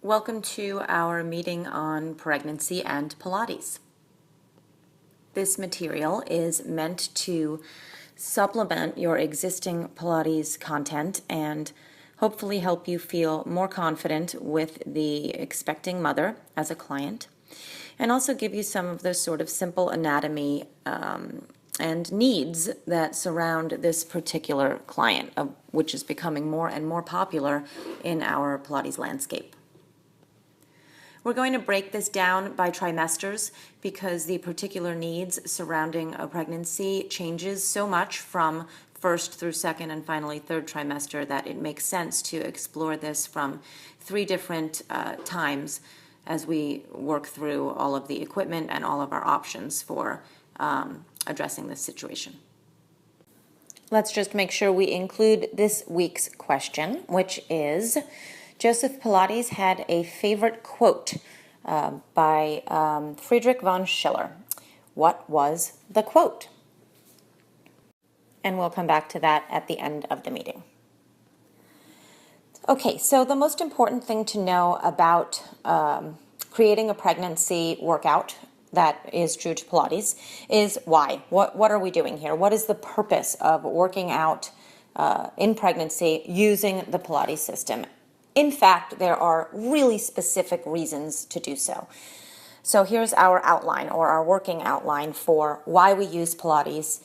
Welcome to our meeting on pregnancy and Pilates. This material is meant to supplement your existing Pilates content and hopefully help you feel more confident with the expecting mother as a client, and also give you some of the sort of simple anatomy and needs that surround this particular client, which is becoming more and more popular in our Pilates landscape. We're going to break this down by trimesters because the particular needs surrounding a pregnancy changes so much from first through second and finally third trimester that it makes sense to explore this from 3 different times as we work through all of the equipment and all of our options for addressing this situation. Let's just make sure we include this week's question, which is, Joseph Pilates had a favorite quote by Friedrich von Schiller. What was the quote? And we'll come back to that at the end of the meeting. Okay, so the most important thing to know about creating a pregnancy workout that is true to Pilates is why. What are we doing here? What is the purpose of working out in pregnancy using the Pilates system? In fact, there are really specific reasons to do so. So here's our outline, or our working outline, for why we use Pilates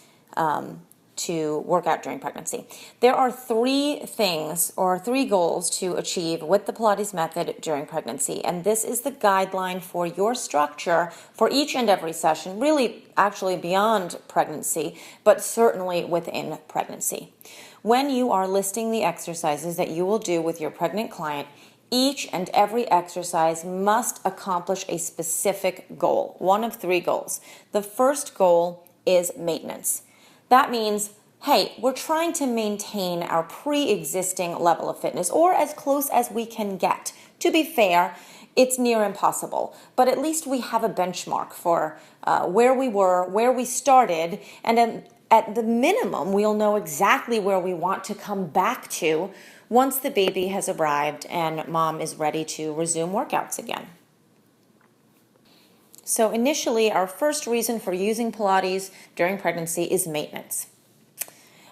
to work out during pregnancy. There are 3 things or 3 goals to achieve with the Pilates method during pregnancy, and this is the guideline for your structure for each and every session, really actually beyond pregnancy, but certainly within pregnancy. When you are listing the exercises that you will do with your pregnant client, each and every exercise must accomplish a specific goal, one of 3 goals. The first goal is maintenance. That means, hey, we're trying to maintain our pre-existing level of fitness, or as close as we can get. To be fair, it's near impossible, but at least we have a benchmark for where we were, where we started, and then at the minimum, we'll know exactly where we want to come back to once the baby has arrived and mom is ready to resume workouts again. So initially, our first reason for using Pilates during pregnancy is maintenance.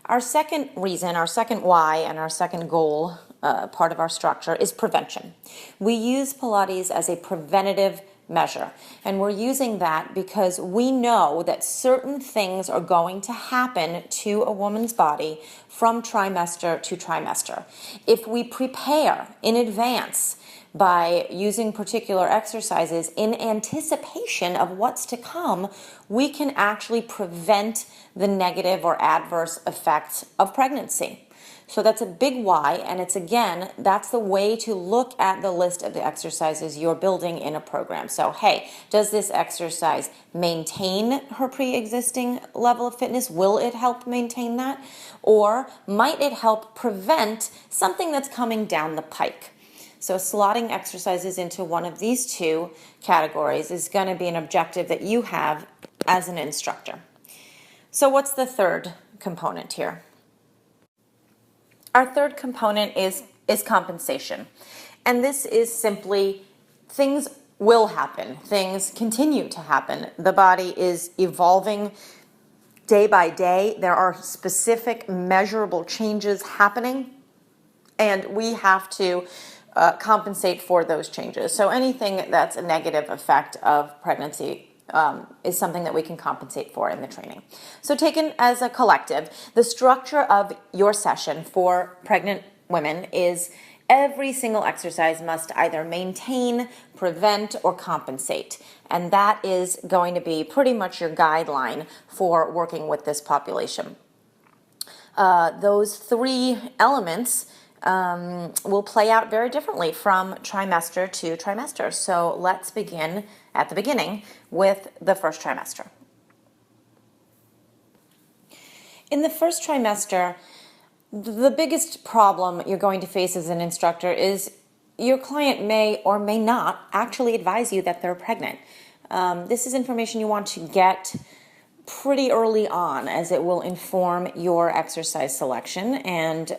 Our second reason, our second why, and our second goal, part of our structure, is prevention. We use Pilates as a preventative measure, and we're using that because we know that certain things are going to happen to a woman's body from trimester to trimester. If we prepare in advance by using particular exercises in anticipation of what's to come, we can actually prevent the negative or adverse effects of pregnancy. So that's a big why, and that's the way to look at the list of the exercises you're building in a program. So, hey, does this exercise maintain her pre-existing level of fitness? Will it help maintain that? Or might it help prevent something that's coming down the pike? So slotting exercises into one of these 2 categories is going to be an objective that you have as an instructor. So what's the third component here? Our third component is compensation. And this is simply things will happen. Things continue to happen. The body is evolving day by day. There are specific measurable changes happening, and we have to compensate for those changes. So anything that's a negative effect of pregnancy is something that we can compensate for in the training. So taken as a collective, the structure of your session for pregnant women is every single exercise must either maintain, prevent, or compensate. And that is going to be pretty much your guideline for working with this population. Those 3 elements will play out very differently from trimester to trimester. So let's begin at the beginning with the first trimester. In the first trimester, the biggest problem you're going to face as an instructor is your client may or may not actually advise you that they're pregnant. This is information you want to get pretty early on, as it will inform your exercise selection and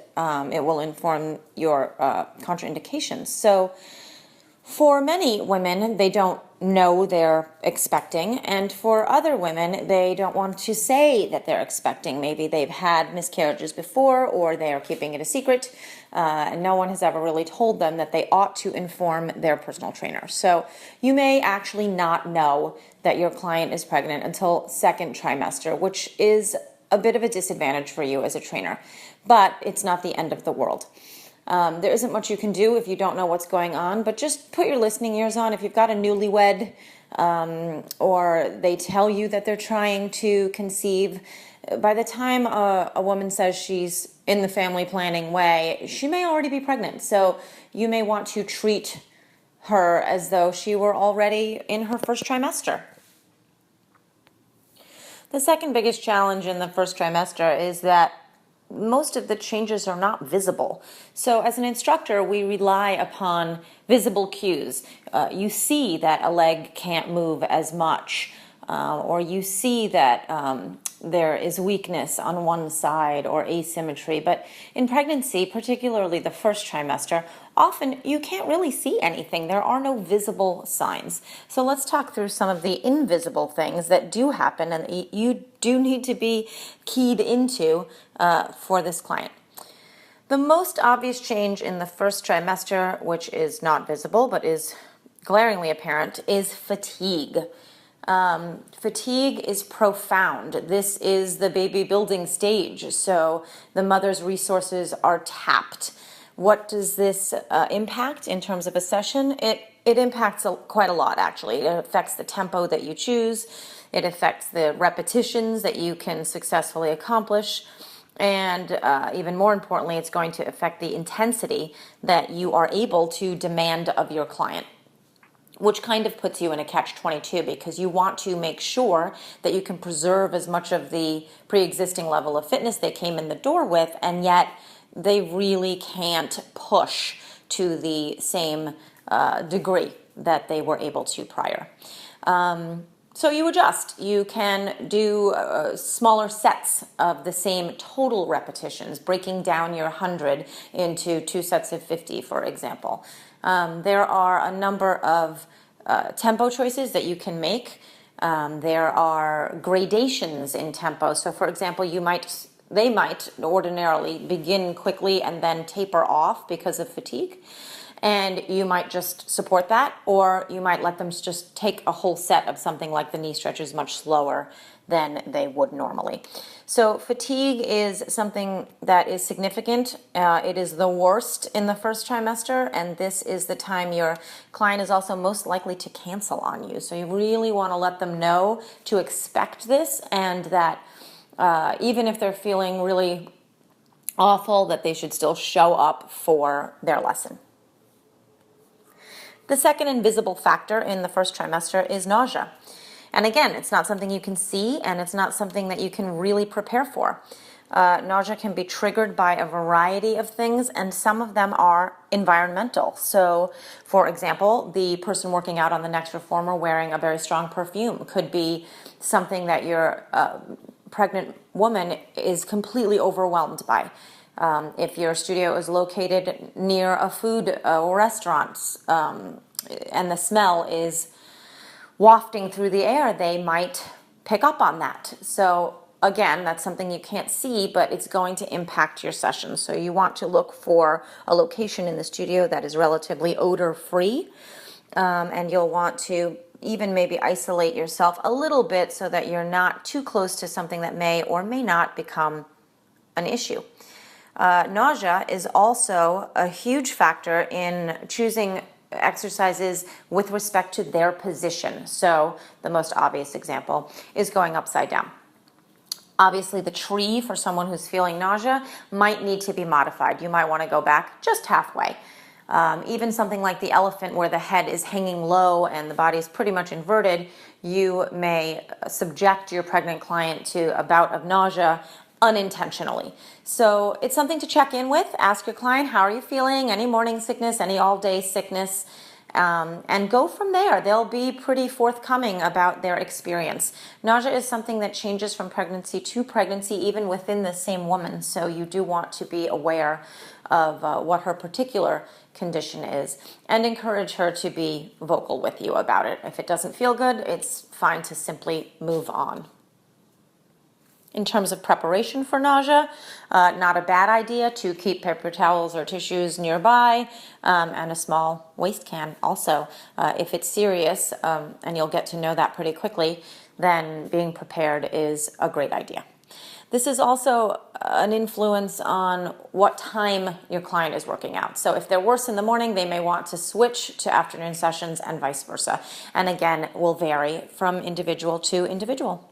it will inform your contraindications. So For many women, they don't know they're expecting, and for other women, they don't want to say that they're expecting. Maybe they've had miscarriages before, or they are keeping it a secret, and no one has ever really told them that they ought to inform their personal trainer. So you may actually not know that your client is pregnant until second trimester, which is a bit of a disadvantage for you as a trainer, but it's not the end of the world. There isn't much you can do if you don't know what's going on, but just put your listening ears on. If you've got a newlywed, or they tell you that they're trying to conceive, by the time a woman says she's in the family planning way, she may already be pregnant. So you may want to treat her as though she were already in her first trimester. The second biggest challenge in the first trimester is that most of the changes are not visible. So as an instructor, we rely upon visible cues. You see that a leg can't move as much, or you see that there is weakness on one side or asymmetry. But in pregnancy, particularly the first trimester, often you can't really see anything. There are no visible signs. So let's talk through some of the invisible things that do happen and you do need to be keyed into for this client. The most obvious change in the first trimester, which is not visible but is glaringly apparent, is fatigue. Fatigue is profound. This is the baby building stage, so the mother's resources are tapped. What does this impact in terms of a session? It impacts quite a lot, actually. It affects the tempo that you choose. It affects the repetitions that you can successfully accomplish. And even more importantly, it's going to affect the intensity that you are able to demand of your client, which kind of puts you in a catch-22 because you want to make sure that you can preserve as much of the pre-existing level of fitness they came in the door with, and yet they really can't push to the same degree that they were able to prior. So you adjust. You can do smaller sets of the same total repetitions, breaking down your 100 into 2 sets of 50, for example. There are a number of tempo choices that you can make. There are gradations in tempo. So, for example, they might ordinarily begin quickly and then taper off because of fatigue. And you might just support that, or you might let them just take a whole set of something like the knee stretches much slower than they would normally. So fatigue is something that is significant. It is the worst in the first trimester, and this is the time your client is also most likely to cancel on you. So you really want to let them know to expect this, and that even if they're feeling really awful, that they should still show up for their lesson. The second invisible factor in the first trimester is nausea. And again, it's not something you can see, and it's not something that you can really prepare for. Nausea can be triggered by a variety of things, and some of them are environmental. So, for example, the person working out on the next reformer wearing a very strong perfume could be something that your pregnant woman is completely overwhelmed by. If your studio is located near a food restaurant and the smell is wafting through the air, they might pick up on that. So again, that's something you can't see, but it's going to impact your session. So you want to look for a location in the studio that is relatively odor-free, and you'll want to even maybe isolate yourself a little bit so that you're not too close to something that may or may not become an issue. Nausea is also a huge factor in choosing exercises with respect to their position. So the most obvious example is going upside down. Obviously, the tree for someone who's feeling nausea might need to be modified. You might want to go back just halfway. Even something like the elephant, where the head is hanging low and the body is pretty much inverted, you may subject your pregnant client to a bout of nausea unintentionally. So it's something to check in with. Ask your client, how are you feeling? Any morning sickness, any all-day sickness? and go from there. They'll be pretty forthcoming about their experience. Nausea is something that changes from pregnancy to pregnancy, even within the same woman. So you do want to be aware of what her particular condition is and encourage her to be vocal with you about it. If it doesn't feel good, it's fine to simply move on. In terms of preparation for nausea, not a bad idea to keep paper towels or tissues nearby, and a small waste can also. If it's serious, and you'll get to know that pretty quickly, then being prepared is a great idea. This is also an influence on what time your client is working out. So if they're worse in the morning, they may want to switch to afternoon sessions and vice versa. And again, will vary from individual to individual.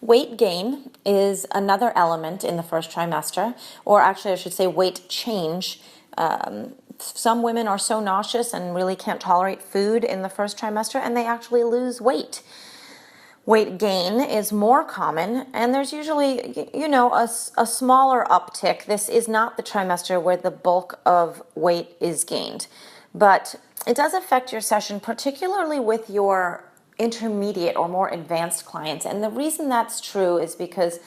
Weight gain is another element in the first trimester, or actually I should say weight change. Some women are so nauseous and really can't tolerate food in the first trimester, and they actually lose weight. Weight gain is more common, and there's usually, a smaller uptick. This is not the trimester where the bulk of weight is gained, but it does affect your session, particularly with your intermediate or more advanced clients. And the reason that's true is because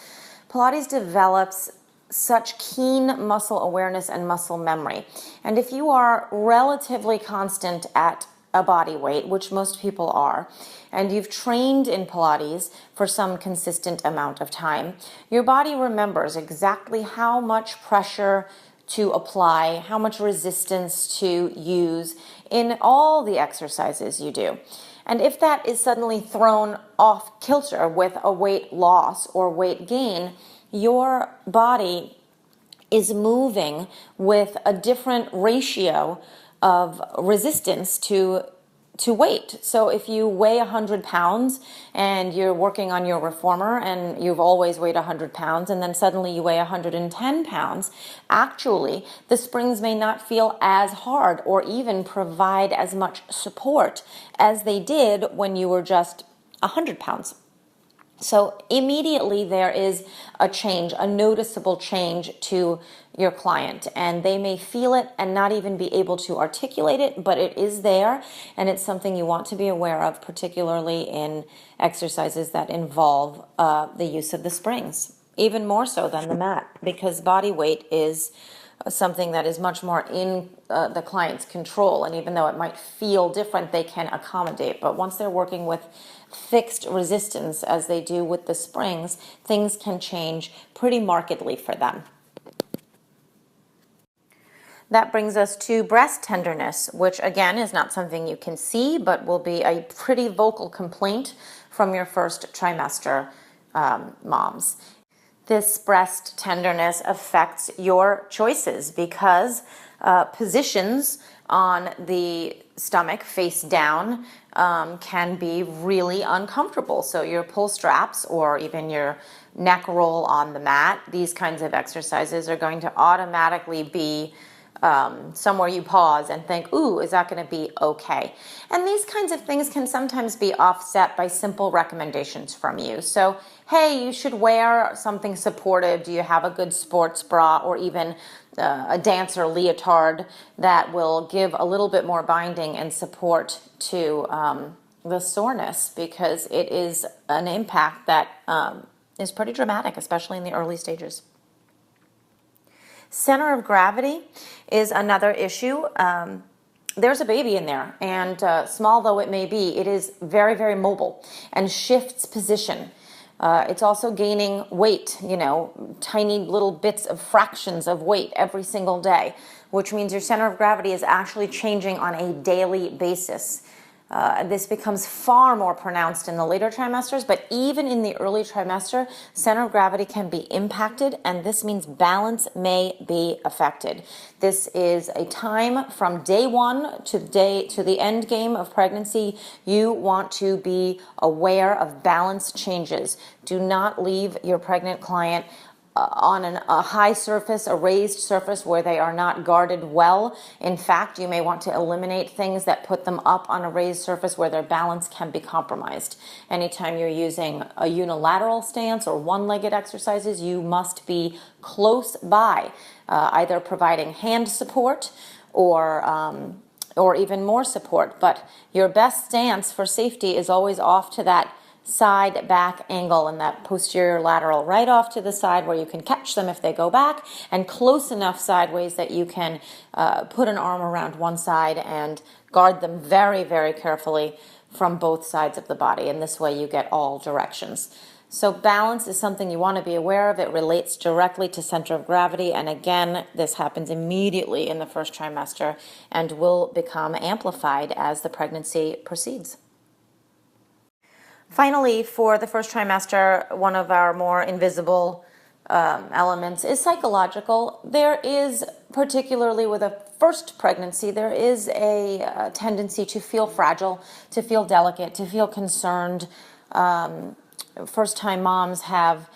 Pilates develops such keen muscle awareness and muscle memory. And if you are relatively constant at a body weight, which most people are, and you've trained in Pilates for some consistent amount of time, your body remembers exactly how much pressure to apply, how much resistance to use in all the exercises you do. And if that is suddenly thrown off kilter with a weight loss or weight gain, your body is moving with a different ratio of resistance to weight. So if you weigh 100 pounds and you're working on your reformer and you've always weighed 100 pounds and then suddenly you weigh 110 pounds, actually the springs may not feel as hard or even provide as much support as they did when you were just 100 pounds. So immediately there is a change, a noticeable change to your client, and they may feel it and not even be able to articulate it, but it is there, and it's something you want to be aware of, particularly in exercises that involve the use of the springs, even more so than the mat, because body weight is something that is much more in the client's control, and even though it might feel different, they can accommodate. But once they're working with fixed resistance, as they do with the springs, things can change pretty markedly for them. That brings us to breast tenderness, which again is not something you can see, but will be a pretty vocal complaint from your first trimester moms. This breast tenderness affects your choices because positions on the stomach face down can be really uncomfortable. So your pull straps or even your neck roll on the mat, these kinds of exercises are going to automatically be somewhere you pause and think, ooh, is that going to be okay? And these kinds of things can sometimes be offset by simple recommendations from you. So, hey, you should wear something supportive. Do you have a good sports bra or even a dancer leotard that will give a little bit more binding and support to the soreness, because it is an impact that is pretty dramatic, especially in the early stages. Center of gravity is another issue. There's a baby in there, and small though it may be, it is very, very mobile and shifts position. It's also gaining weight, tiny little bits of fractions of weight every single day, which means your center of gravity is actually changing on a daily basis. This becomes far more pronounced in the later trimesters, but even in the early trimester, center of gravity can be impacted, and this means balance may be affected. This is a time from day one to the end game of pregnancy. You want to be aware of balance changes. Do not leave your pregnant client on a high surface, a raised surface where they are not guarded well. In fact, you may want to eliminate things that put them up on a raised surface where their balance can be compromised. Anytime you're using a unilateral stance or one-legged exercises, you must be close by, either providing hand support or or even more support. But your best stance for safety is always off to that side back angle and that posterior lateral, right off to the side where you can catch them if they go back, and close enough sideways that you can put an arm around one side and guard them very, very carefully from both sides of the body. And this way you get all directions. So balance is something you want to be aware of. It relates directly to center of gravity. And again, this happens immediately in the first trimester and will become amplified as the pregnancy proceeds. Finally, for the first trimester, one of our more invisible elements is psychological. There is, particularly with a first pregnancy, there is a tendency to feel fragile, to feel delicate, to feel concerned. First-time moms have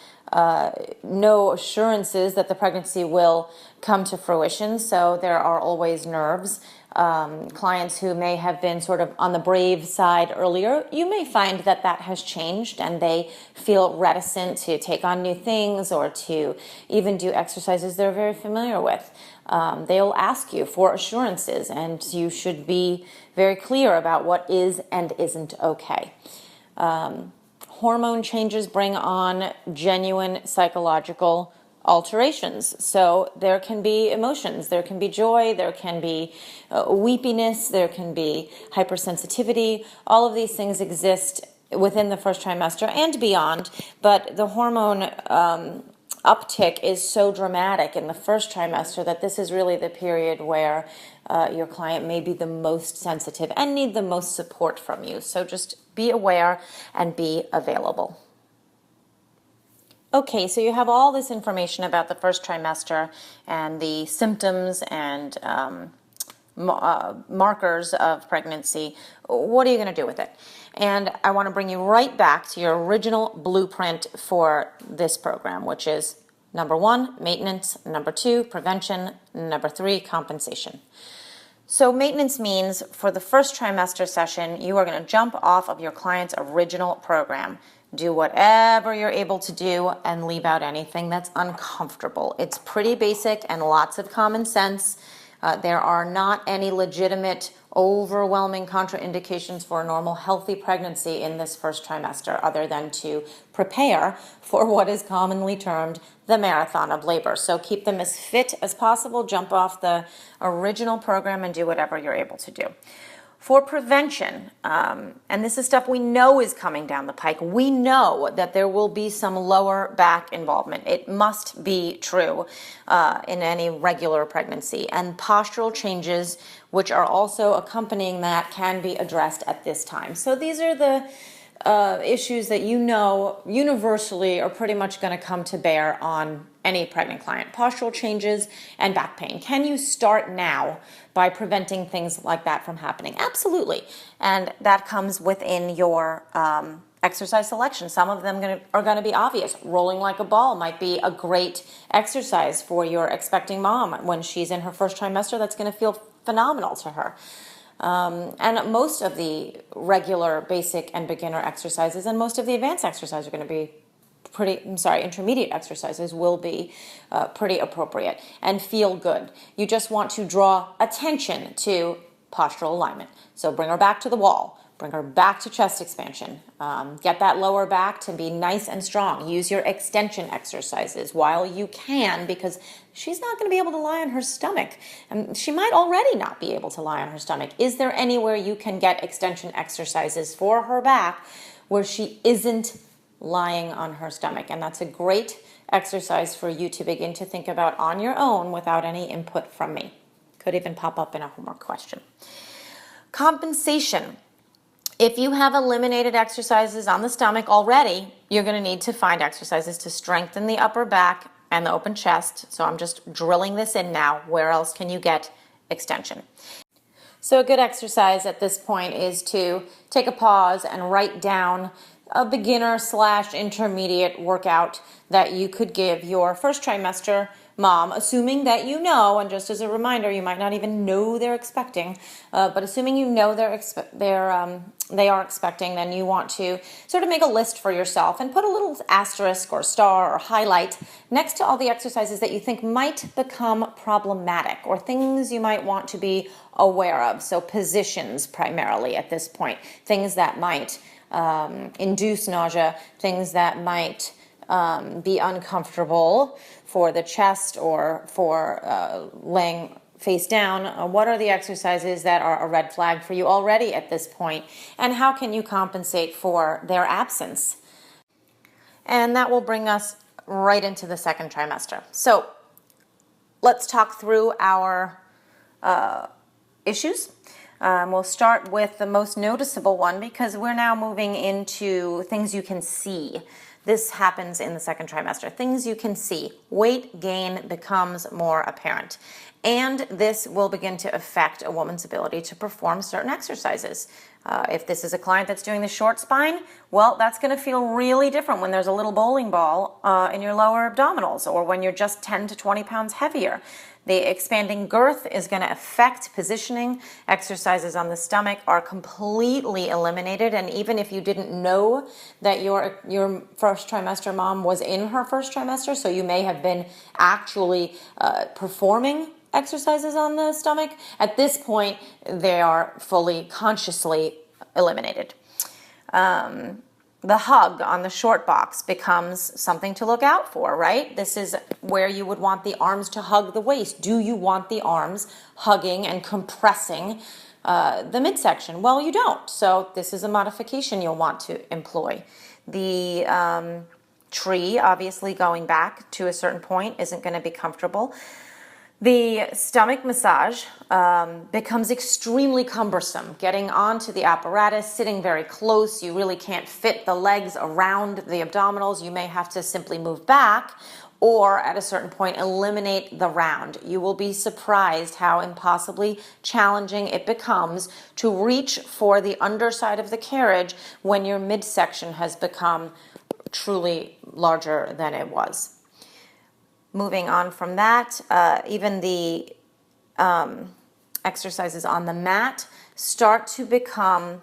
no assurances that the pregnancy will come to fruition, so there are always nerves. Clients who may have been sort of on the brave side earlier, you may find that that has changed and they feel reticent to take on new things or to even do exercises they're very familiar with. They'll ask you for assurances, and you should be very clear about what is and isn't okay. Hormone changes bring on genuine psychological alterations. So there can be emotions, there can be joy, there can be weepiness, there can be hypersensitivity. All of these things exist within the first trimester and beyond, but the hormone uptick is so dramatic in the first trimester that this is really the period where your client may be the most sensitive and need the most support from you. So just be aware and be available. Okay, so you have all this information about the first trimester and the symptoms and markers of pregnancy. What are you going to do with it? And I want to bring you right back to your original blueprint for this program, which is number 1, maintenance, number 2, prevention, number 3, compensation. So maintenance means for the first trimester session, you are going to jump off of your client's original program. Do whatever you're able to do and leave out anything that's uncomfortable. It's pretty basic and lots of common sense. There are not any legitimate, overwhelming contraindications for a normal, healthy pregnancy in this first trimester, other than to prepare for what is commonly termed the marathon of labor. So keep them as fit as possible, jump off the original program, and do whatever you're able to do. For prevention, and this is stuff we know is coming down the pike, we know that there will be some lower back involvement. It must be true in any regular pregnancy. And postural changes, which are also accompanying that, can be addressed at this time. So these are the issues that you know universally are pretty much going to come to bear on any pregnant client. Postural changes and back pain. Can you start now by preventing things like that from happening? Absolutely. And that comes within your exercise selection. Some of them are going to be obvious. Rolling like a ball might be a great exercise for your expecting mom when she's in her first trimester. That's going to feel phenomenal to her. And most of the regular, basic, and beginner exercises, and most of the advanced exercises are going to be intermediate exercises will be pretty appropriate and feel good. You just want to draw attention to postural alignment. So bring her back to the wall. Bring her back to chest expansion. Get that lower back to be nice and strong. Use your extension exercises while you can, because she's not going to be able to lie on her stomach. And she might already not be able to lie on her stomach. Is there anywhere you can get extension exercises for her back where she isn't lying on her stomach? And that's a great exercise for you to begin to think about on your own without any input from me. Could even pop up in a homework question. Compensation. If you have eliminated exercises on the stomach already, you're going to need to find exercises to strengthen the upper back and the open chest. So I'm just drilling this in now. Where else can you get extension? So a good exercise at this point is to take a pause and write down a beginner/intermediate workout that you could give your first trimester mom, assuming that you know, and just as a reminder, you might not even know they're expecting, but assuming you know they are expecting, then you want to sort of make a list for yourself and put a little asterisk or star or highlight next to all the exercises that you think might become problematic or things you might want to be aware of. So positions primarily at this point, things that might induce nausea, things that might be uncomfortable for the chest or for laying face down. What are the exercises that are a red flag for you already at this point, and how can you compensate for their absence? And that will bring us right into the second trimester. So let's talk through our issues. We'll start with the most noticeable one because we're now moving into things you can see. This happens in the second trimester. Things you can see. Weight gain becomes more apparent. And this will begin to affect a woman's ability to perform certain exercises. If this is a client that's doing the short spine, well, that's going to feel really different when there's a little bowling ball in your lower abdominals, or when you're just 10 to 20 pounds heavier. The expanding girth is going to affect positioning. Exercises on the stomach are completely eliminated, and even if you didn't know that your first trimester mom was in her first trimester, so you may have been actually performing exercises on the stomach, at this point they are fully consciously eliminated. The hug on the short box becomes something to look out for, right? This is where you would want the arms to hug the waist. Do you want the arms hugging and compressing the midsection? Well, you don't. So this is a modification you'll want to employ. The tree, obviously going back to a certain point, isn't going to be comfortable. The stomach massage becomes extremely cumbersome. Getting onto the apparatus, sitting very close, you really can't fit the legs around the abdominals. You may have to simply move back, or at a certain point eliminate the round. You will be surprised how impossibly challenging it becomes to reach for the underside of the carriage when your midsection has become truly larger than it was. Moving on from that, even the exercises on the mat start to become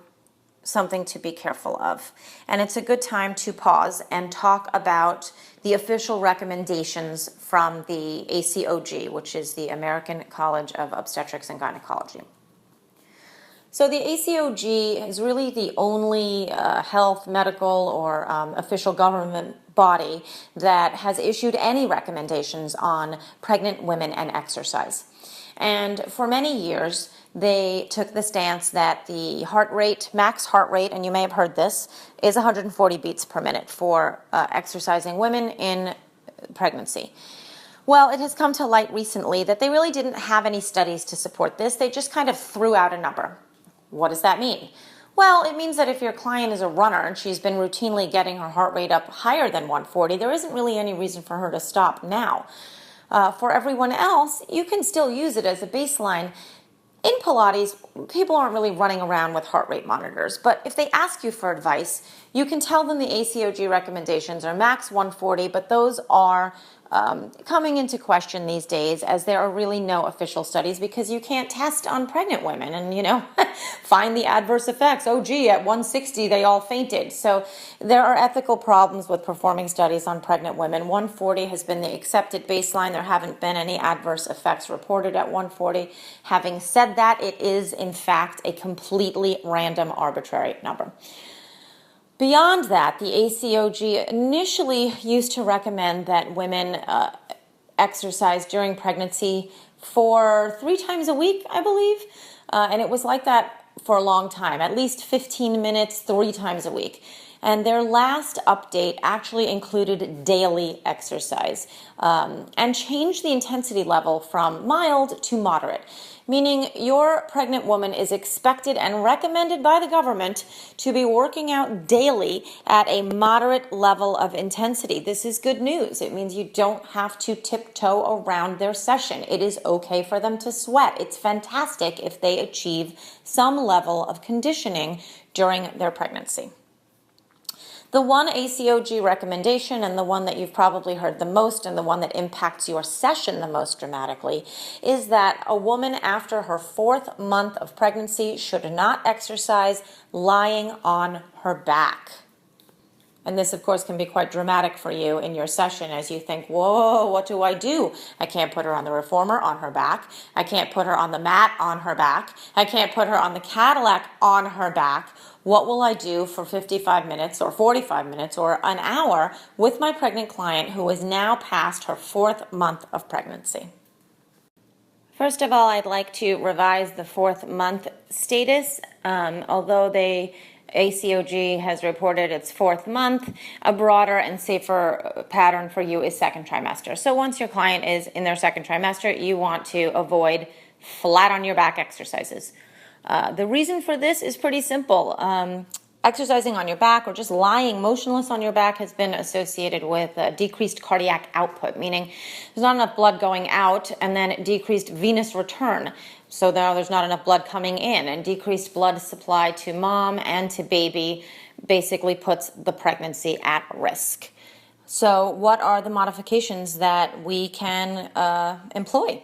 something to be careful of. And it's a good time to pause and talk about the official recommendations from the ACOG, which is the American College of Obstetrics and Gynecology. So the ACOG is really the only health, medical, or official government body that has issued any recommendations on pregnant women and exercise. And for many years, they took the stance that the heart rate, max heart rate, and you may have heard this, is 140 beats per minute for exercising women in pregnancy. Well, it has come to light recently that they really didn't have any studies to support this. They just kind of threw out a number. What does that mean? Well, it means that if your client is a runner and she's been routinely getting her heart rate up higher than 140, there isn't really any reason for her to stop now. For everyone else, you can still use it as a baseline. In Pilates, people aren't really running around with heart rate monitors, but if they ask you for advice, you can tell them the ACOG recommendations are max 140, but those are coming into question these days as there are really no official studies because you can't test on pregnant women and, find the adverse effects. Oh, gee, at 160, they all fainted. So there are ethical problems with performing studies on pregnant women. 140 has been the accepted baseline. There haven't been any adverse effects reported at 140. Having said that, it is, in fact, a completely random, arbitrary number. Beyond that, the ACOG initially used to recommend that women exercise during pregnancy for 3 times a week, I believe. And it was like that for a long time, at least 15 minutes, 3 times a week. And their last update actually included daily exercise and changed the intensity level from mild to moderate, meaning your pregnant woman is expected and recommended by the government to be working out daily at a moderate level of intensity. This is good news. It means you don't have to tiptoe around their session. It is okay for them to sweat. It's fantastic if they achieve some level of conditioning during their pregnancy. The one ACOG recommendation, and the one that you've probably heard the most and the one that impacts your session the most dramatically, is that a woman after her 4th month of pregnancy should not exercise lying on her back. And this, of course, can be quite dramatic for you in your session as you think, whoa, what do? I can't put her on the reformer on her back. I can't put her on the mat on her back. I can't put her on the Cadillac on her back. What will I do for 55 minutes or 45 minutes or an hour with my pregnant client who is now past her 4th month of pregnancy? First of all, I'd like to revise the 4th month status. Although ACOG has reported its 4th month, a broader and safer pattern for you is 2nd trimester. So once your client is in their 2nd trimester, you want to avoid flat on your back exercises. The reason for this is pretty simple. Exercising on your back or just lying motionless on your back has been associated with decreased cardiac output, meaning there's not enough blood going out, and then decreased venous return. So now there's not enough blood coming in, and decreased blood supply to mom and to baby basically puts the pregnancy at risk. So what are the modifications that we can employ?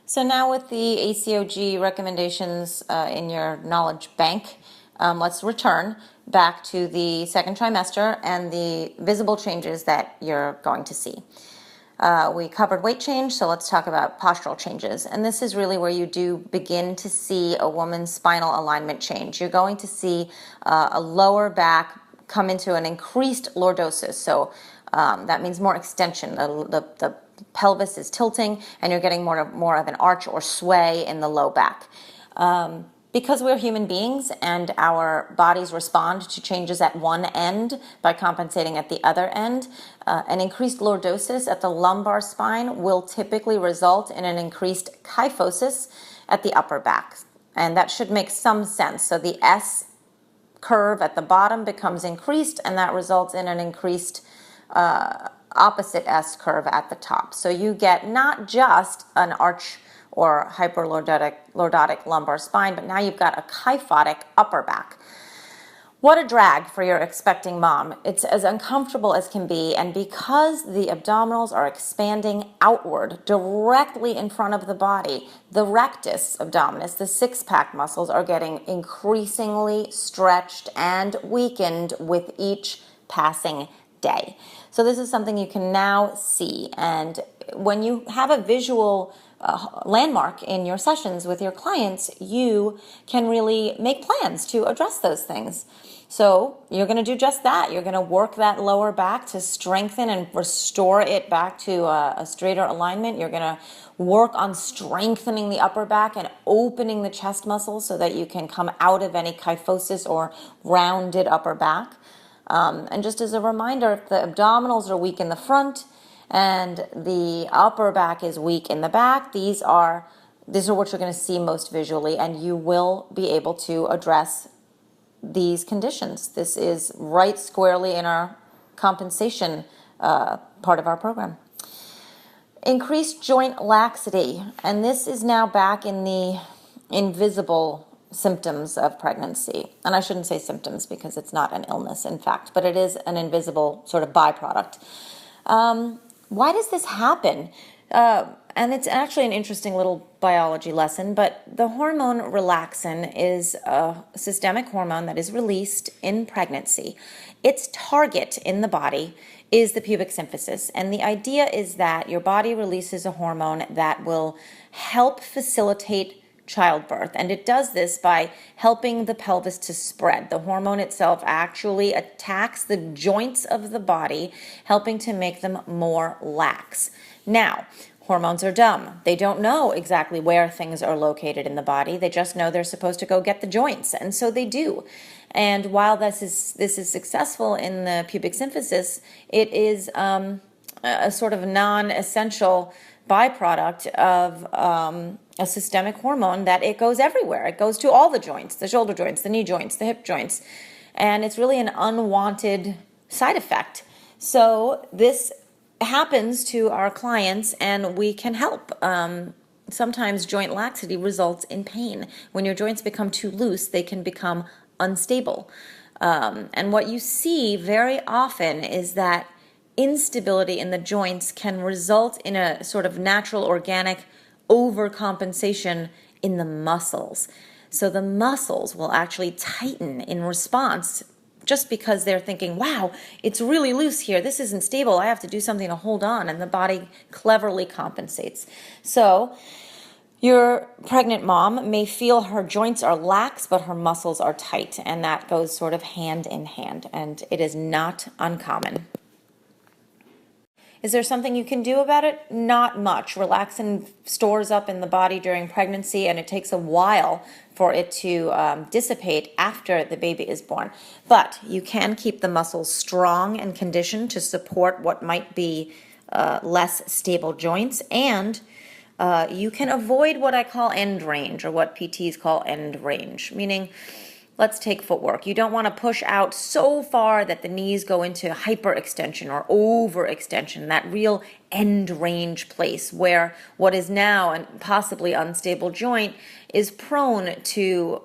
So now with the ACOG recommendations in your knowledge bank, let's return back to the 2nd trimester and the visible changes that you're going to see. We covered weight change, so let's talk about postural changes. And this is really where you do begin to see a woman's spinal alignment change. You're going to see a lower back come into an increased lordosis. So that means more extension. The pelvis is tilting, and you're getting more of an arch or sway in the low back. Because we're human beings and our bodies respond to changes at one end by compensating at the other end, an increased lordosis at the lumbar spine will typically result in an increased kyphosis at the upper back. And that should make some sense. So the S curve at the bottom becomes increased, and that results in an increased opposite S curve at the top. So you get not just an arch or hyperlordotic lumbar spine, but now you've got a kyphotic upper back. What a drag for your expecting mom. It's as uncomfortable as can be, and because the abdominals are expanding outward directly in front of the body, the rectus abdominis, the six-pack muscles, are getting increasingly stretched and weakened with each passing day. So this is something you can now see, and when you have a visual landmark in your sessions with your clients, you can really make plans to address those things. So you're going to do just that. You're going to work that lower back to strengthen and restore it back to a straighter alignment. You're going to work on strengthening the upper back and opening the chest muscles so that you can come out of any kyphosis or rounded upper back. And just as a reminder, if the abdominals are weak in the front and the upper back is weak in the back, these are what you're going to see most visually, and you will be able to address these conditions. This is right squarely in our compensation part of our program. Increased joint laxity, and this is now back in the invisible symptoms of pregnancy. And I shouldn't say symptoms because it's not an illness, in fact, but it is an invisible sort of byproduct. Why does this happen? And it's actually an interesting little biology lesson, but the hormone relaxin is a systemic hormone that is released in pregnancy. Its target in the body is the pubic symphysis, and the idea is that your body releases a hormone that will help facilitate childbirth, and it does this by helping the pelvis to spread. The hormone itself actually attacks the joints of the body, helping to make them more lax. Now, hormones are dumb. They don't know exactly where things are located in the body. They just know they're supposed to go get the joints, and so they do. And while this is successful in the pubic symphysis, it is a sort of non-essential byproduct of a systemic hormone that it goes everywhere. It goes to all the joints, the shoulder joints, the knee joints, the hip joints, and it's really an unwanted side effect. So this happens to our clients, and we can help. Sometimes joint laxity results in pain. When your joints become too loose, they can become unstable. And what you see very often is that instability in the joints can result in a sort of natural organic overcompensation in the muscles. So the muscles will actually tighten in response just because they're thinking, wow, it's really loose here, this isn't stable, I have to do something to hold on, and the body cleverly compensates. So your pregnant mom may feel her joints are lax, but her muscles are tight, and that goes sort of hand in hand, and it is not uncommon. Is there something you can do about it? Not much. Relaxin stores up in the body during pregnancy, and it takes a while for it to dissipate after the baby is born. But you can keep the muscles strong and conditioned to support what might be less stable joints, and you can avoid what I call end range, or what PTs call end range, meaning, let's take footwork. You don't want to push out so far that the knees go into hyperextension or overextension, that real end range place where what is now a possibly unstable joint is prone to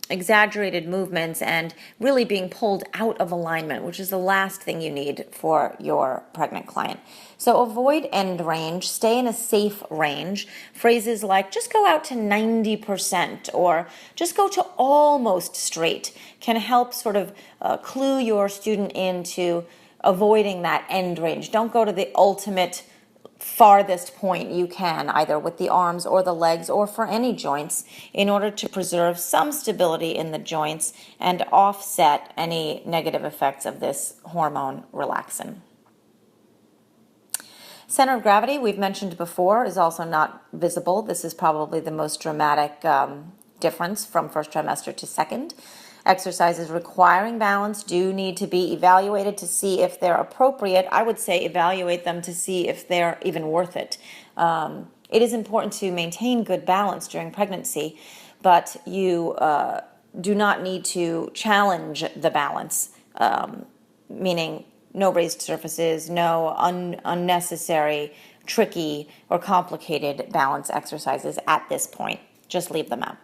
exaggerated movements and really being pulled out of alignment, which is the last thing you need for your pregnant client. So avoid end range, stay in a safe range. Phrases like just go out to 90% or just go to almost straight can help sort of clue your student into avoiding that end range. Don't go to the ultimate farthest point you can, either with the arms or the legs or for any joints, in order to preserve some stability in the joints and offset any negative effects of this hormone relaxin. Center of gravity, we've mentioned before, is also not visible. This is probably the most dramatic difference from first trimester to second. Exercises requiring balance do need to be evaluated to see if they're appropriate. I would say evaluate them to see if they're even worth it. It is important to maintain good balance during pregnancy, but you do not need to challenge the balance, meaning no raised surfaces, no unnecessary, tricky, or complicated balance exercises at this point. Just leave them out.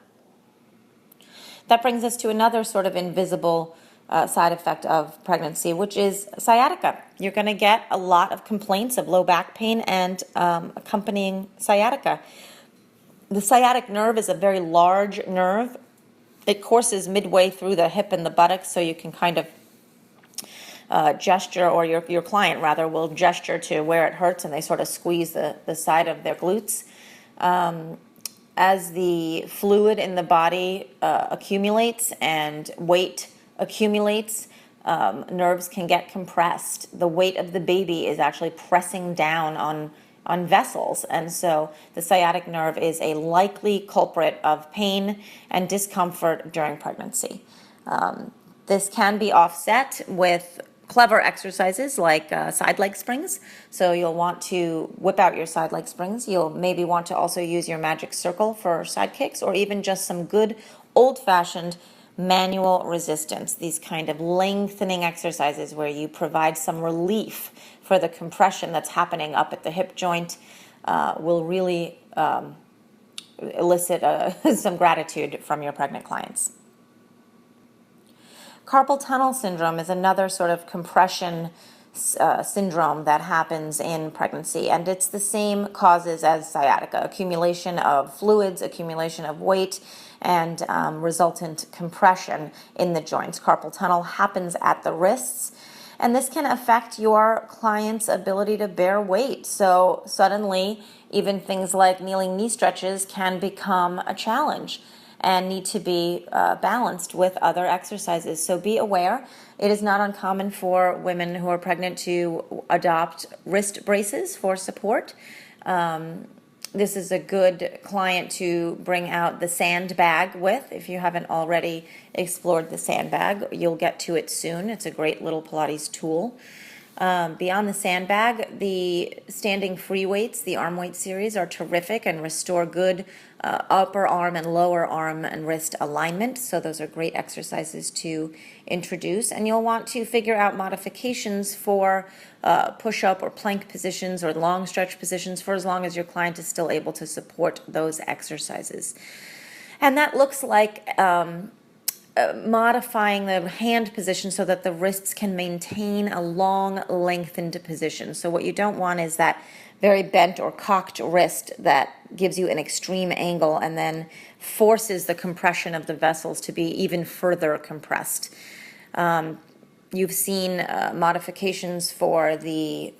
That brings us to another sort of invisible side effect of pregnancy, which is sciatica. You're going to get a lot of complaints of low back pain and accompanying sciatica. The sciatic nerve is a very large nerve. It courses midway through the hip and the buttocks, so you can kind of gesture, or your client rather will gesture to where it hurts, and they sort of squeeze the side of their glutes. As the fluid in the body accumulates and weight accumulates, nerves can get compressed. The weight of the baby is actually pressing down on vessels, and so the sciatic nerve is a likely culprit of pain and discomfort during pregnancy. This can be offset with clever exercises like side leg springs. So you'll want to whip out your side leg springs. You'll maybe want to also use your magic circle for side kicks, or even just some good old-fashioned manual resistance. These kind of lengthening exercises where you provide some relief for the compression that's happening up at the hip joint will really elicit some gratitude from your pregnant clients. Carpal tunnel syndrome is another sort of compression syndrome that happens in pregnancy, and it's the same causes as sciatica: accumulation of fluids, accumulation of weight, and resultant compression in the joints. Carpal tunnel happens at the wrists, and this can affect your client's ability to bear weight. So suddenly, even things like kneeling knee stretches can become a challenge and need to be balanced with other exercises. So be aware. It is not uncommon for women who are pregnant to adopt wrist braces for support. This is a good client to bring out the sandbag with. If you haven't already explored the sandbag, you'll get to it soon. It's a great little Pilates tool. Beyond the sandbag, the standing free weights, the arm weight series, are terrific and restore good upper arm and lower arm and wrist alignment. So those are great exercises to introduce. And you'll want to figure out modifications for push-up or plank positions or long stretch positions for as long as your client is still able to support those exercises. And that looks like modifying the hand position so that the wrists can maintain a long, lengthened position. So what you don't want is that very bent or cocked wrist that gives you an extreme angle and then forces the compression of the vessels to be even further compressed. You've seen modifications for the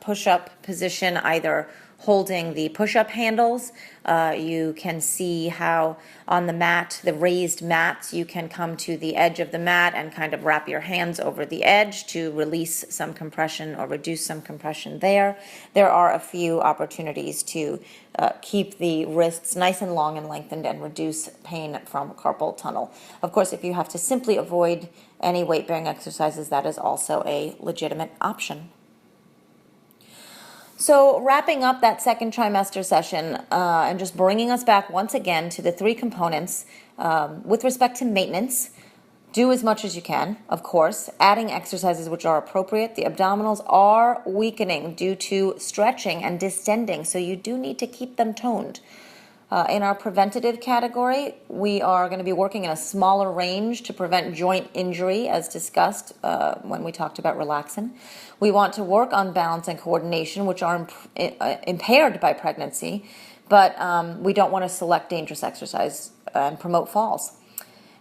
push-up position, either holding the push-up handles. You can see how on the mat, the raised mats, you can come to the edge of the mat and kind of wrap your hands over the edge to release some compression or reduce some compression there. There are a few opportunities to keep the wrists nice and long and lengthened and reduce pain from carpal tunnel. Of course, if you have to simply avoid any weight-bearing exercises, that is also a legitimate option. So wrapping up that second trimester session and just bringing us back once again to the three components with respect to maintenance. Do as much as you can, of course, adding exercises which are appropriate. The abdominals are weakening due to stretching and distending, so you do need to keep them toned. In our preventative category, we are going to be working in a smaller range to prevent joint injury, as discussed when we talked about relaxin. We want to work on balance and coordination, which are impaired by pregnancy, but we don't want to select dangerous exercise and promote falls.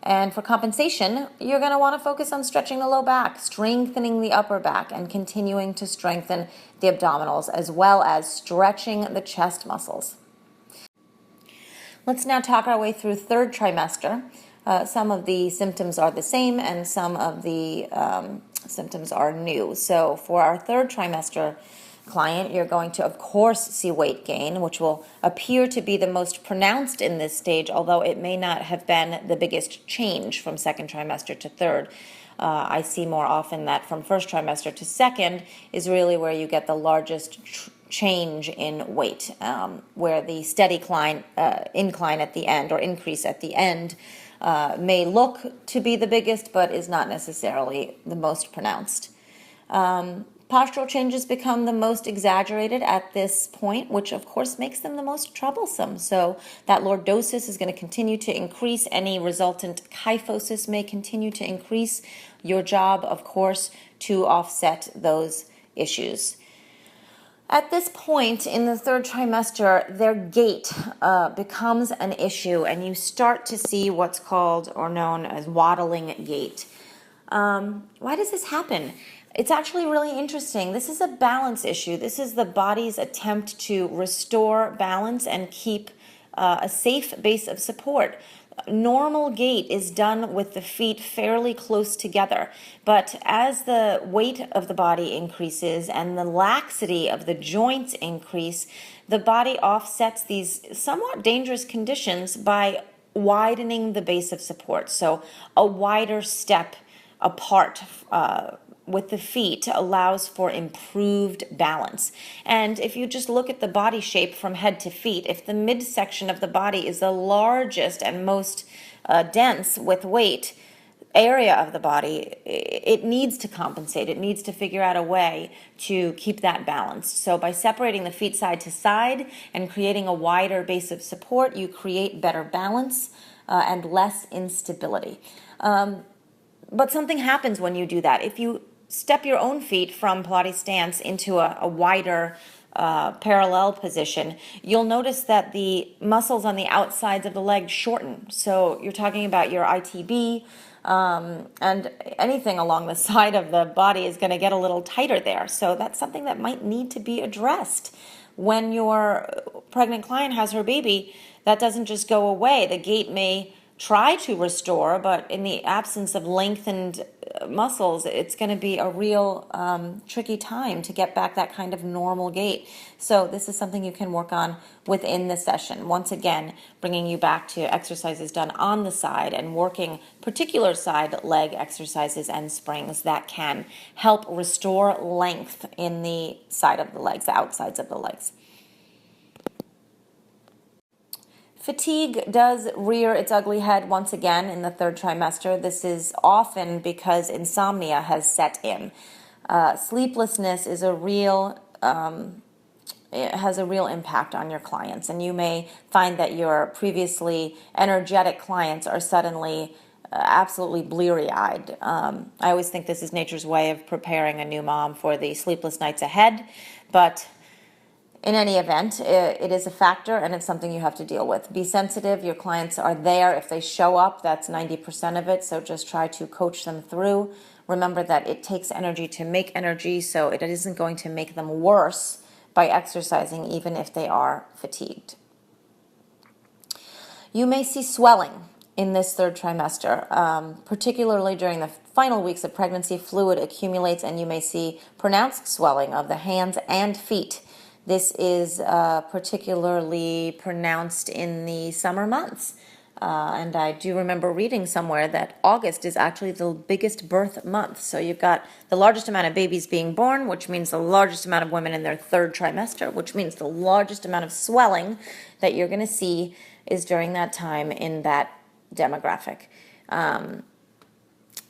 And for compensation, you're going to want to focus on stretching the low back, strengthening the upper back, and continuing to strengthen the abdominals, as well as stretching the chest muscles. Let's now talk our way through third trimester. Some of the symptoms are the same and some of the symptoms are new. So for our third trimester client, you're going to, of course, see weight gain, which will appear to be the most pronounced in this stage, although it may not have been the biggest change from second trimester to third. I see more often that from first trimester to second is really where you get the largest change in weight, where the steady incline at the end or increase at the end may look to be the biggest, but is not necessarily the most pronounced. Postural changes become the most exaggerated at this point, which of course makes them the most troublesome. So that lordosis is going to continue to increase. Any resultant kyphosis may continue to increase. Your job, of course, to offset those issues. At this point in the third trimester, their gait becomes an issue, and you start to see what's called or known as waddling gait. Why does this happen? It's actually really interesting. This is a balance issue. This is the body's attempt to restore balance and keep a safe base of support. Normal gait is done with the feet fairly close together, but as the weight of the body increases and the laxity of the joints increase, the body offsets these somewhat dangerous conditions by widening the base of support. So a wider step apart with the feet allows for improved balance. And if you just look at the body shape from head to feet, if the midsection of the body is the largest and most dense with weight area of the body, it needs to compensate. It needs to figure out a way to keep that balanced. So by separating the feet side to side and creating a wider base of support, you create better balance and less instability. But something happens when you do that. If you step your own feet from Pilates stance into a wider parallel position, you'll notice that the muscles on the outsides of the leg shorten. So you're talking about your ITB, and anything along the side of the body is going to get a little tighter there. So that's something that might need to be addressed. When your pregnant client has her baby, that doesn't just go away. The gait may try to restore, but in the absence of lengthened muscles, it's going to be a real tricky time to get back that kind of normal gait. So this is something you can work on within the session. Once again, bringing you back to exercises done on the side and working particular side leg exercises and springs that can help restore length in the side of the legs, the outsides of the legs. Fatigue does rear its ugly head once again in the third trimester. This is often because insomnia has set in. Sleeplessness is it has a real impact on your clients, and you may find that your previously energetic clients are suddenly absolutely bleary-eyed. I always think this is nature's way of preparing a new mom for the sleepless nights ahead, but In any event, it is a factor and it's something you have to deal with. Be sensitive. Your clients are there. If they show up, that's 90% of it. So just try to coach them through. Remember that it takes energy to make energy, so it isn't going to make them worse by exercising, even if they are fatigued. You may see swelling in this third trimester, particularly during the final weeks of pregnancy. Fluid accumulates and you may see pronounced swelling of the hands and feet. This is particularly pronounced in the summer months. And I do remember reading somewhere that August is actually the biggest birth month. So you've got the largest amount of babies being born, which means the largest amount of women in their third trimester, which means the largest amount of swelling that you're going to see is during that time in that demographic.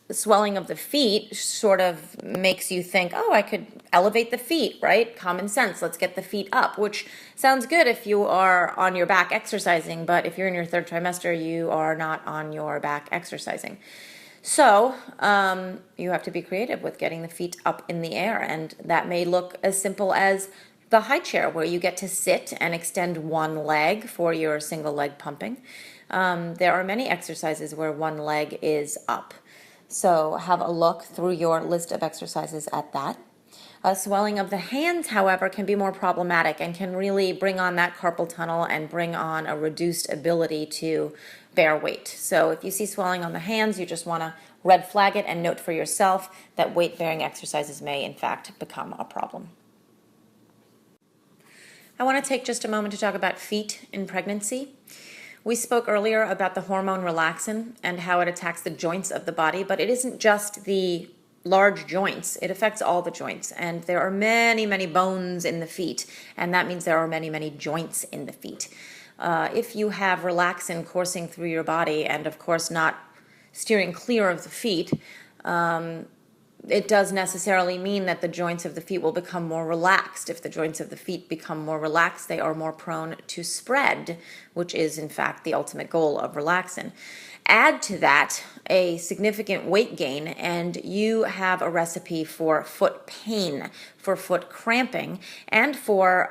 The swelling of the feet sort of makes you think, oh, I could elevate the feet, right? Common sense, let's get the feet up, which sounds good if you are on your back exercising, but if you're in your third trimester, you are not on your back exercising. So you have to be creative with getting the feet up in the air, and that may look as simple as the high chair, where you get to sit and extend one leg for your single leg pumping. There are many exercises where one leg is up. So have a look through your list of exercises at that. Swelling of the hands, however, can be more problematic and can really bring on that carpal tunnel and bring on a reduced ability to bear weight. So if you see swelling on the hands, you just want to red flag it and note for yourself that weight-bearing exercises may, in fact, become a problem. I want to take just a moment to talk about feet in pregnancy. We spoke earlier about the hormone relaxin and how it attacks the joints of the body, but it isn't just the large joints. It affects all the joints, and there are many, many bones in the feet, and that means there are many, many joints in the feet. If you have relaxin coursing through your body and, of course, not steering clear of the feet, it does necessarily mean that the joints of the feet will become more relaxed. If the joints of the feet become more relaxed, they are more prone to spread, which is, in fact, the ultimate goal of relaxin. Add to that a significant weight gain, and you have a recipe for foot pain, for foot cramping, and for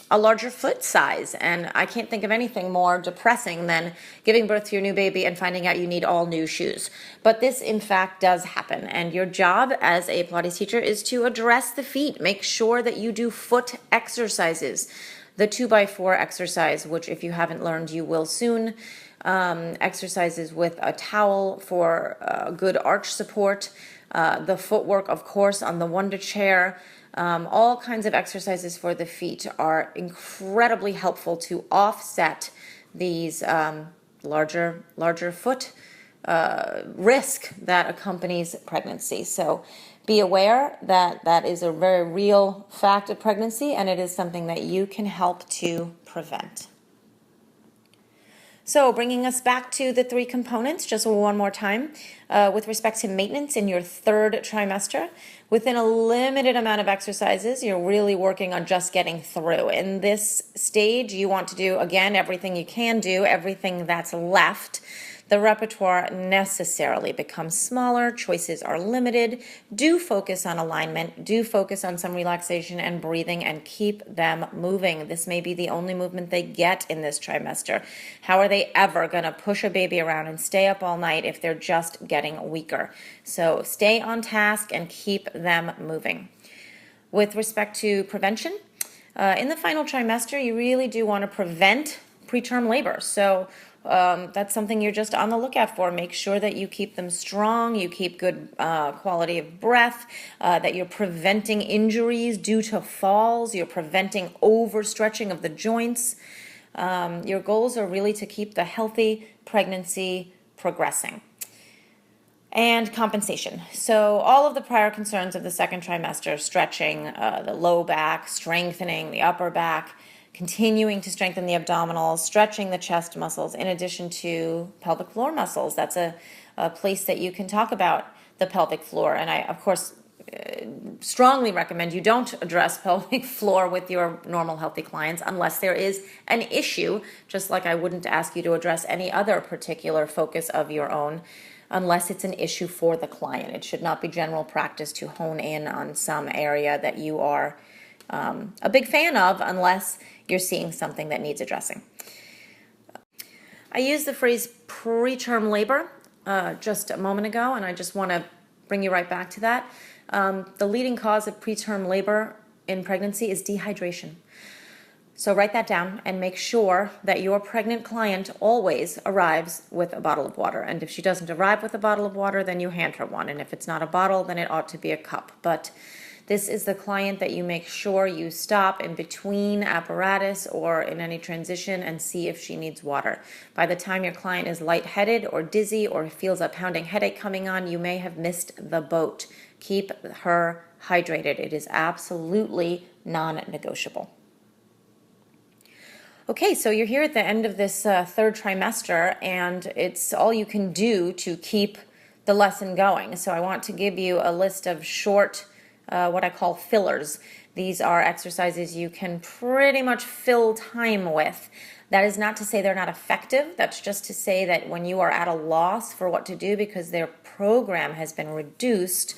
a larger foot size. And I can't think of anything more depressing than giving birth to your new baby and finding out you need all new shoes. But this, in fact, does happen. And your job as a Pilates teacher is to address the feet. Make sure that you do foot exercises. The 2x4 exercise, which if you haven't learned, you will soon. Exercises with a towel for good arch support. The footwork, of course, on the Wonder Chair. All kinds of exercises for the feet are incredibly helpful to offset these larger foot risk that accompanies pregnancy. So be aware that that is a very real fact of pregnancy, and it is something that you can help to prevent. So bringing us back to the three components, just one more time, with respect to maintenance in your third trimester, within a limited amount of exercises, you're really working on just getting through. In this stage, you want to do, again, everything you can do, everything that's left. The repertoire necessarily becomes smaller, choices are limited. Do focus on alignment, do focus on some relaxation and breathing, and keep them moving. This may be the only movement they get in this trimester. How are they ever going to push a baby around and stay up all night if they're just getting weaker? So stay on task and keep them moving. With respect to prevention, in the final trimester, you really do want to prevent preterm labor. So that's something you're just on the lookout for. Make sure that you keep them strong, you keep good quality of breath, that you're preventing injuries due to falls, you're preventing overstretching of the joints. Your goals are really to keep the healthy pregnancy progressing. And compensation. So all of the prior concerns of the second trimester, stretching the low back, strengthening the upper back, continuing to strengthen the abdominals, stretching the chest muscles, in addition to pelvic floor muscles. That's a place that you can talk about the pelvic floor. And I, of course, strongly recommend you don't address pelvic floor with your normal healthy clients unless there is an issue, just like I wouldn't ask you to address any other particular focus of your own unless it's an issue for the client. It should not be general practice to hone in on some area that you are a big fan of unless you're seeing something that needs addressing. I used the phrase preterm labor just a moment ago, and I just want to bring you right back to that. The leading cause of preterm labor in pregnancy is dehydration. So write that down and make sure that your pregnant client always arrives with a bottle of water. And if she doesn't arrive with a bottle of water, then you hand her one. And if it's not a bottle, then it ought to be a cup. But this is the client that you make sure you stop in between apparatus or in any transition and see if she needs water. By the time your client is lightheaded or dizzy or feels a pounding headache coming on, you may have missed the boat. Keep her hydrated. It is absolutely non-negotiable. Okay, so you're here at the end of this third trimester, and it's all you can do to keep the lesson going. So I want to give you a list of short, what I call fillers. These are exercises you can pretty much fill time with. That is not to say they're not effective. That's just to say that when you are at a loss for what to do because their program has been reduced,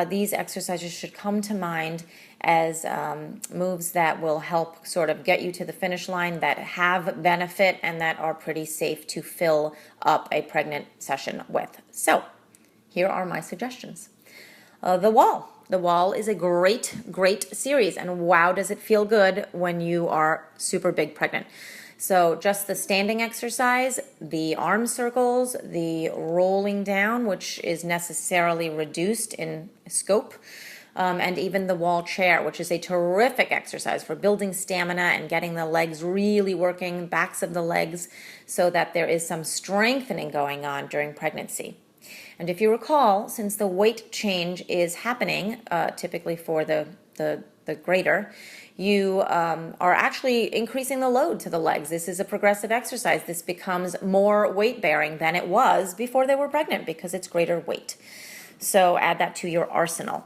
these exercises should come to mind as moves that will help sort of get you to the finish line, that have benefit, and that are pretty safe to fill up a pregnant session with. So here are my suggestions. The wall. The wall is a great, great series, and wow, does it feel good when you are super big pregnant. So just the standing exercise, the arm circles, the rolling down, which is necessarily reduced in scope, and even the wall chair, which is a terrific exercise for building stamina and getting the legs really working, backs of the legs, so that there is some strengthening going on during pregnancy. And if you recall, since the weight change is happening, typically for the greater, you are actually increasing the load to the legs. This is a progressive exercise. This becomes more weight bearing than it was before they were pregnant because it's greater weight. So add that to your arsenal.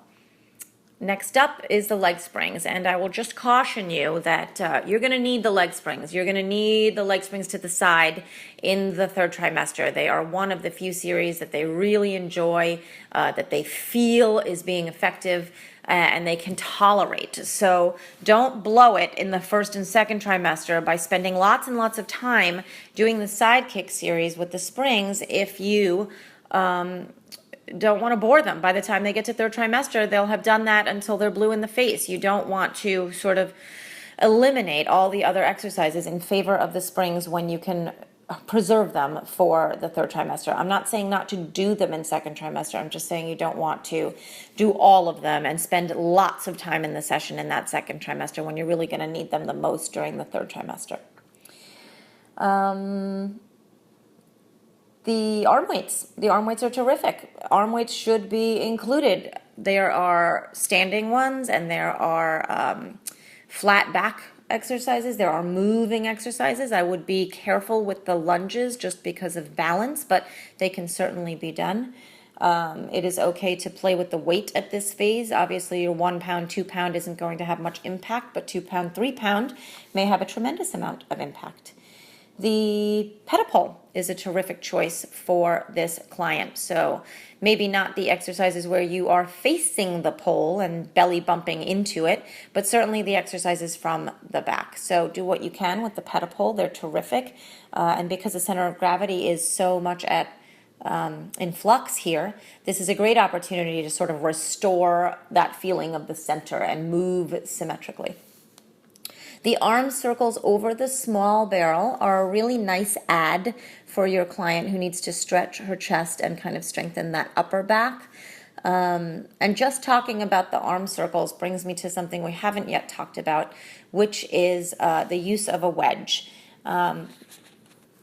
Next up is the leg springs, and I will just caution you that you're going to need the leg springs. You're going to need the leg springs to the side in the third trimester. They are one of the few series that they really enjoy, that they feel is being effective, and they can tolerate. So don't blow it in the first and second trimester by spending lots and lots of time doing the sidekick series with the springs if you don't want to bore them. By the time they get to third trimester, they'll have done that until they're blue in the face. You don't want to sort of eliminate all the other exercises in favor of the springs when you can preserve them for the third trimester. I'm not saying not to do them in second trimester. I'm just saying you don't want to do all of them and spend lots of time in the session in that second trimester when you're really going to need them the most during the third trimester. The arm weights. The arm weights are terrific. Arm weights should be included. There are standing ones and there are flat back exercises. There are moving exercises. I would be careful with the lunges just because of balance, but they can certainly be done. It is okay to play with the weight at this phase. Obviously, your 1 pound, 2 pound isn't going to have much impact, but 2 pound, 3 pound may have a tremendous amount of impact. The pedipole is a terrific choice for this client. So maybe not the exercises where you are facing the pole and belly bumping into it, but certainly the exercises from the back. So do what you can with the pedipole. They're terrific. And because the center of gravity is so much in flux here, this is a great opportunity to sort of restore that feeling of the center and move symmetrically. The arm circles over the small barrel are a really nice add for your client who needs to stretch her chest and kind of strengthen that upper back. And just talking about the arm circles brings me to something we haven't yet talked about, which is the use of a wedge.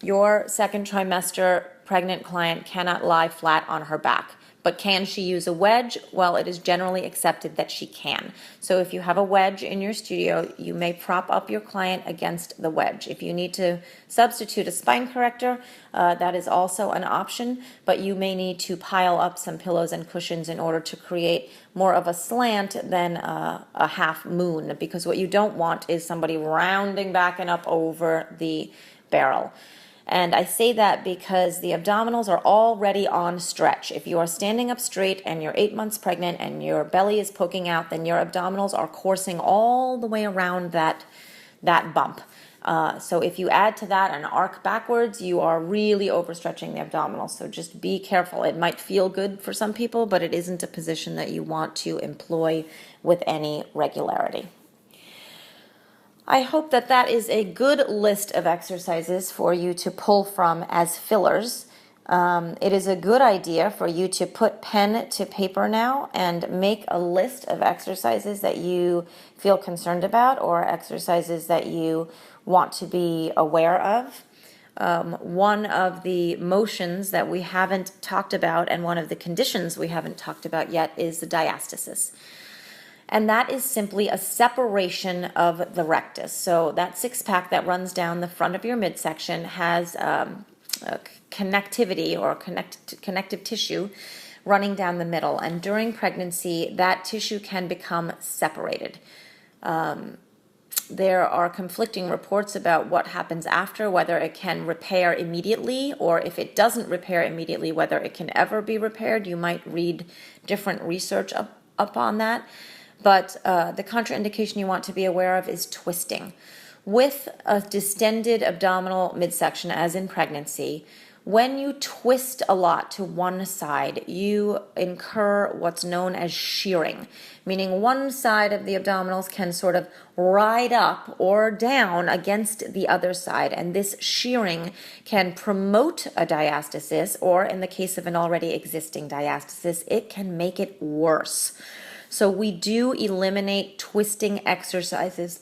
Your second trimester pregnant client cannot lie flat on her back. But can she use a wedge? Well, it is generally accepted that she can. So if you have a wedge in your studio, you may prop up your client against the wedge. If you need to substitute a spine corrector, that is also an option, but you may need to pile up some pillows and cushions in order to create more of a slant than a half moon, because what you don't want is somebody rounding back and up over the barrel. And I say that because the abdominals are already on stretch. If you are standing up straight and you're 8 months pregnant and your belly is poking out, then your abdominals are coursing all the way around that bump. So if you add to that an arc backwards, you are really overstretching the abdominals. So just be careful. It might feel good for some people, but it isn't a position that you want to employ with any regularity. I hope that that is a good list of exercises for you to pull from as fillers. It is a good idea for you to put pen to paper now and make a list of exercises that you feel concerned about or exercises that you want to be aware of. One of the motions that we haven't talked about and one of the conditions we haven't talked about yet is the diastasis. And that is simply a separation of the rectus. So that six-pack that runs down the front of your midsection has a connectivity or connective tissue running down the middle. And during pregnancy, that tissue can become separated. There are conflicting reports about what happens after, whether it can repair immediately, or if it doesn't repair immediately, whether it can ever be repaired. You might read different research up on that. But the contraindication you want to be aware of is twisting. With a distended abdominal midsection, as in pregnancy, when you twist a lot to one side, you incur what's known as shearing, meaning one side of the abdominals can sort of ride up or down against the other side. And this shearing can promote a diastasis, or in the case of an already existing diastasis, it can make it worse. So we do eliminate twisting exercises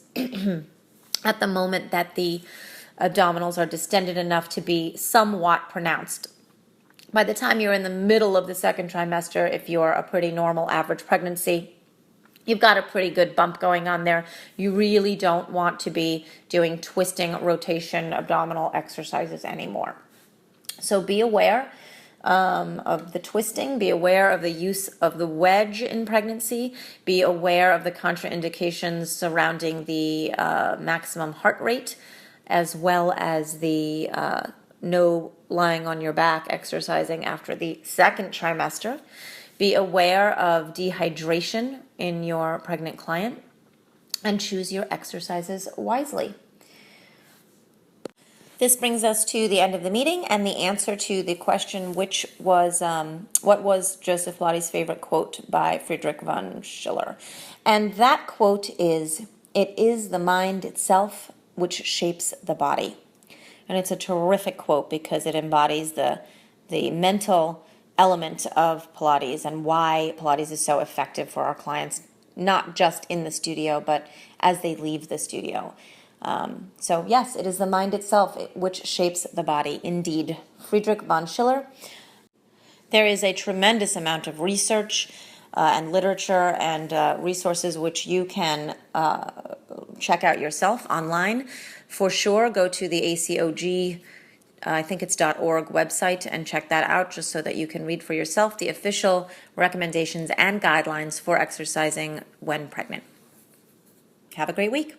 at the moment that the abdominals are distended enough to be somewhat pronounced. By the time you're in the middle of the second trimester, if you're a pretty normal average pregnancy, you've got a pretty good bump going on there. You really don't want to be doing twisting, rotation, abdominal exercises anymore. So be aware of the twisting, be aware of the use of the wedge in pregnancy, be aware of the contraindications surrounding the maximum heart rate, as well as the no lying on your back exercising after the second trimester. Be aware of dehydration in your pregnant client, and choose your exercises wisely. This brings us to the end of the meeting and the answer to the question, which was, what was Joseph Pilates' favorite quote by Friedrich von Schiller? And that quote is, "It is the mind itself which shapes the body." And it's a terrific quote because it embodies the mental element of Pilates and why Pilates is so effective for our clients, not just in the studio, but as they leave the studio. So yes, it is the mind itself which shapes the body, indeed. Friedrich von Schiller. There is a tremendous amount of research and literature and resources which you can check out yourself online. For sure, go to the ACOG, I think it's .org website, and check that out just so that you can read for yourself the official recommendations and guidelines for exercising when pregnant. Have a great week.